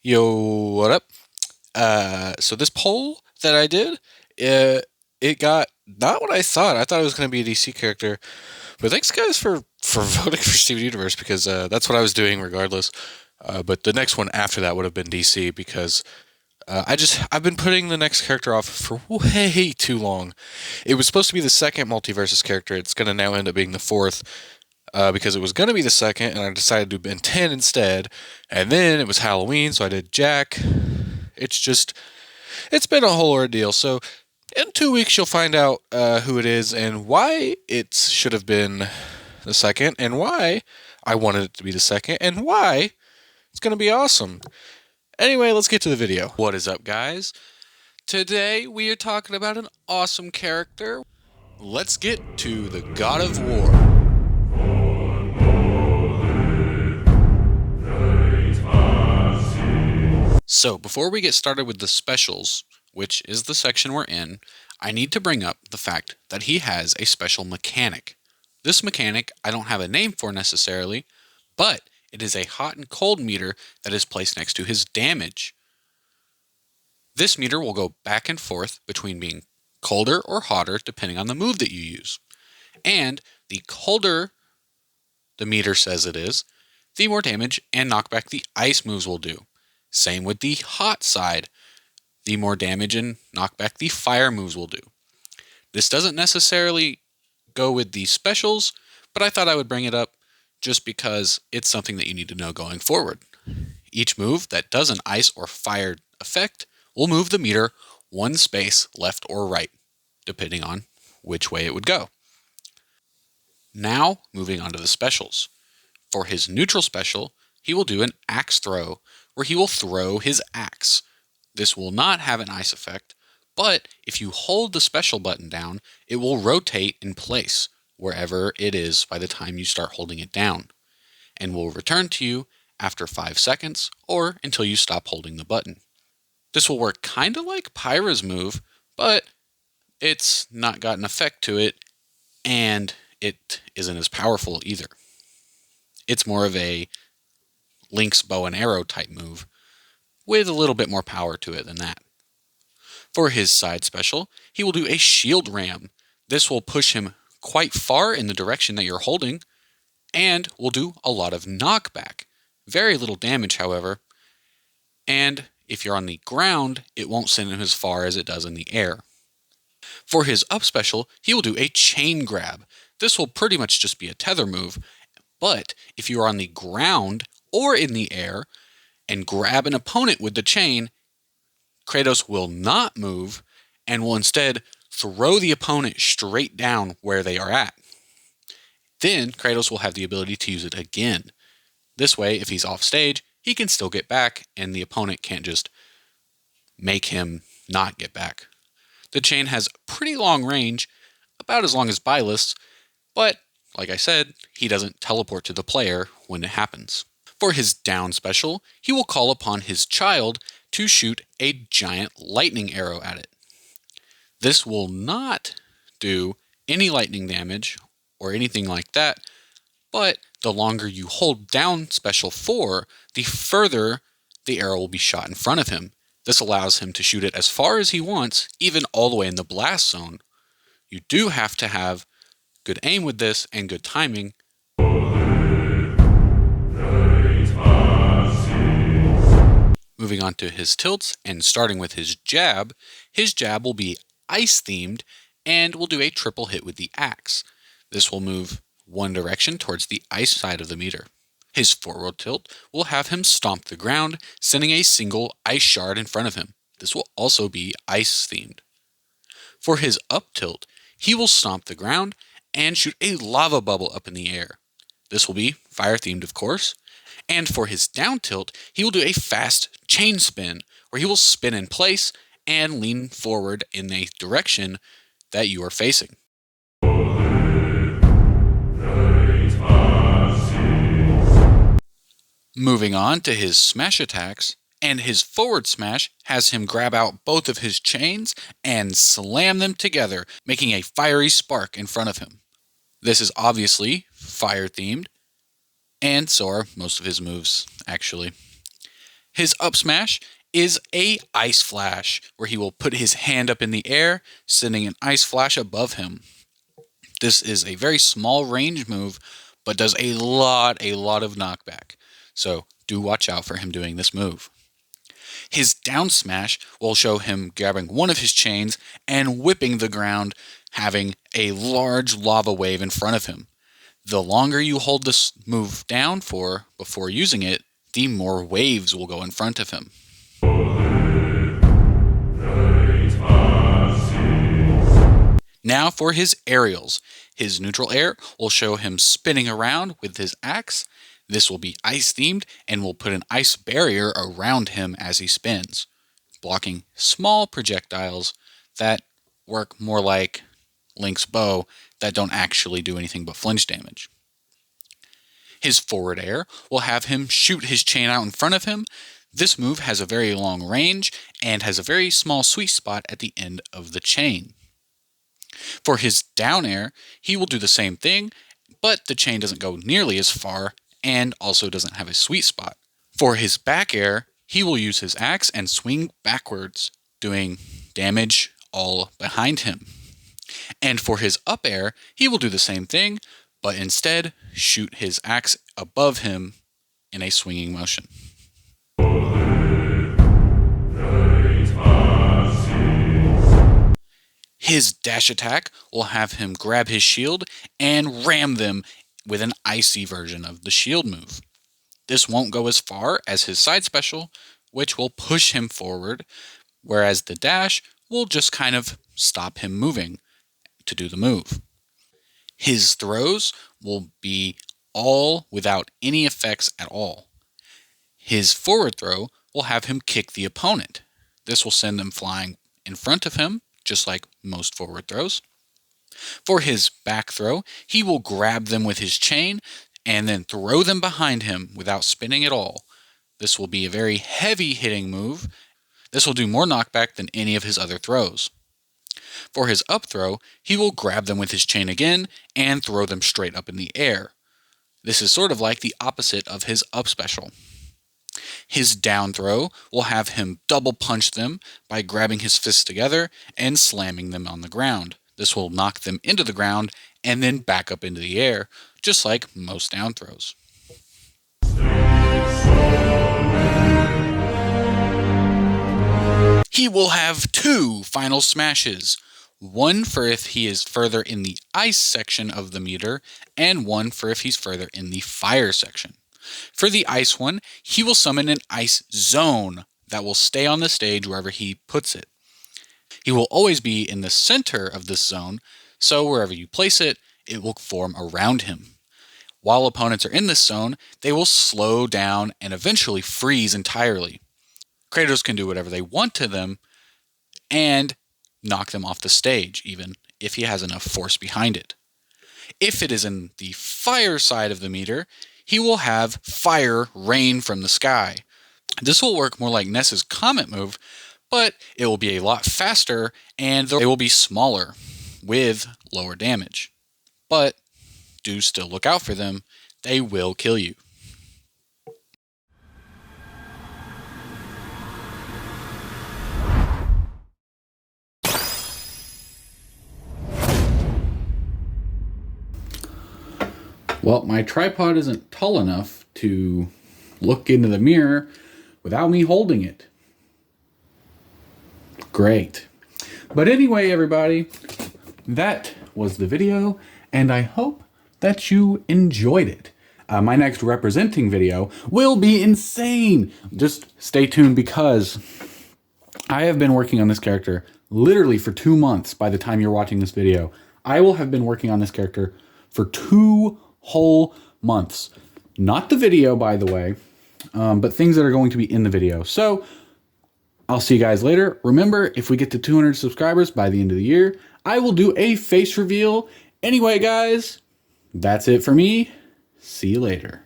Yo, what up? So this poll that I did, it got not what I thought. I thought it was going to be a DC character, but thanks guys for voting for Steven Universe because that's what I was doing regardless. But the next one after that would have been DC because I've been putting the next character off for way too long. It was supposed to be the second multiversus character. It's going to now end up being the fourth. Because it was going to be the second, and I decided to do Ben 10 instead. And then it was Halloween, so I did Jack. It's been a whole ordeal. So in 2 weeks, you'll find out who it is and why it should have been the second, and why I wanted it to be the second, and why it's going to be awesome. Anyway, let's get to the video. What is up, guys? Today, we are talking about an awesome character. Let's get to the God of War. So, before we get started with the specials, which is the section we're in, I need to bring up the fact that he has a special mechanic. This mechanic I don't have a name for necessarily, but it is a hot and cold meter that is placed next to his damage. This meter will go back and forth between being colder or hotter depending on the move that you use. And the colder the meter says it is, the more damage and knockback the ice moves will do. Same with the hot side. The more damage and knockback the fire moves will do. This doesn't necessarily go with the specials, but I thought I would bring it up just because it's something that you need to know going forward. Each move that does an ice or fire effect will move the meter one space left or right, depending on which way it would go. Now, moving on to the specials. For his neutral special, he will do an axe throw, where he will throw his axe. This will not have an ice effect, but if you hold the special button down, it will rotate in place wherever it is by the time you start holding it down, and will return to you after 5 seconds or until you stop holding the button. This will work kind of like Pyra's move, but it's not got an effect to it, and it isn't as powerful either. It's more of a Link's bow and arrow type move, with a little bit more power to it than that. For his side special, he will do a shield ram. This will push him quite far in the direction that you're holding, and will do a lot of knockback. Very little damage, however, and if you're on the ground, it won't send him as far as it does in the air. For his up special, he will do a chain grab. This will pretty much just be a tether move, but if you are on the ground or in the air and grab an opponent with the chain, Kratos will not move and will instead throw the opponent straight down where they are at. Then Kratos will have the ability to use it again. This way, if he's off stage, he can still get back and the opponent can't just make him not get back. The chain has pretty long range, about as long as Byleth's, but like I said, he doesn't teleport to the player when it happens. For his down special, he will call upon his child to shoot a giant lightning arrow at it. This will not do any lightning damage or anything like that, but the longer you hold down special 4, the further the arrow will be shot in front of him. This allows him to shoot it as far as he wants, even all the way in the blast zone. You do have to have good aim with this and good timing. Moving on to his tilts and starting with his jab will be ice themed and will do a triple hit with the axe. This will move one direction towards the ice side of the meter. His forward tilt will have him stomp the ground, sending a single ice shard in front of him. This will also be ice themed. For his up tilt, he will stomp the ground and shoot a lava bubble up in the air. This will be fire themed, of course. And for his down tilt, he will do a fast chain spin, where he will spin in place and lean forward in a direction that you are facing. Moving on to his smash attacks, and his forward smash has him grab out both of his chains and slam them together, making a fiery spark in front of him. This is obviously fire themed, and so are most of his moves, actually. His up smash is a ice flash, where he will put his hand up in the air, sending an ice flash above him. This is a very small range move, but does a lot of knockback. So do watch out for him doing this move. His down smash will show him grabbing one of his chains and whipping the ground, having a large lava wave in front of him. The longer you hold this move down for before using it, the more waves will go in front of him. Now for his aerials. His neutral air will show him spinning around with his axe. This will be ice themed and will put an ice barrier around him as he spins, blocking small projectiles that work more like Link's bow that don't actually do anything but flinch damage. His forward air will have him shoot his chain out in front of him. This move has a very long range and has a very small sweet spot at the end of the chain. For his down air, he will do the same thing, but the chain doesn't go nearly as far and also doesn't have a sweet spot. For his back air, he will use his axe and swing backwards, doing damage all behind him. And for his up air, he will do the same thing, but instead shoot his axe above him in a swinging motion. His dash attack will have him grab his shield and ram them with an icy version of the shield move. This won't go as far as his side special, which will push him forward, whereas the dash will just kind of stop him moving to do the move. His throws will be all without any effects at all. His forward throw will have him kick the opponent. This will send them flying in front of him, just like most forward throws. For his back throw, he will grab them with his chain and then throw them behind him without spinning at all. This will be a very heavy hitting move. This will do more knockback than any of his other throws. For his up throw, he will grab them with his chain again and throw them straight up in the air. This is sort of like the opposite of his up special. His down throw will have him double punch them by grabbing his fists together and slamming them on the ground. This will knock them into the ground and then back up into the air, just like most down throws. He will have two final smashes. One for if he is further in the ice section of the meter, and one for if he's further in the fire section. For the ice one, he will summon an ice zone that will stay on the stage wherever he puts it. He will always be in the center of this zone, so wherever you place it, it will form around him. While opponents are in this zone, they will slow down and eventually freeze entirely. Kratos can do whatever they want to them and knock them off the stage, even if he has enough force behind it. If it is in the fire side of the meter, he will have fire rain from the sky. This will work more like Ness's comet move, but it will be a lot faster and it will be smaller with lower damage. But do still look out for them. They will kill you. Well, my tripod isn't tall enough to look into the mirror without me holding it. Great. But anyway, everybody, that was the video, and I hope that you enjoyed it. My next representing video will be insane. Just stay tuned because I have been working on this character literally for 2 months by the time you're watching this video. I will have been working on this character for 2 whole months. Not the video, by the way, but things that are going to be in the video. So I'll see you guys later. Remember, if we get to 200 subscribers by the end of the year, I will do a face reveal. Anyway, guys, that's it for me. See you later.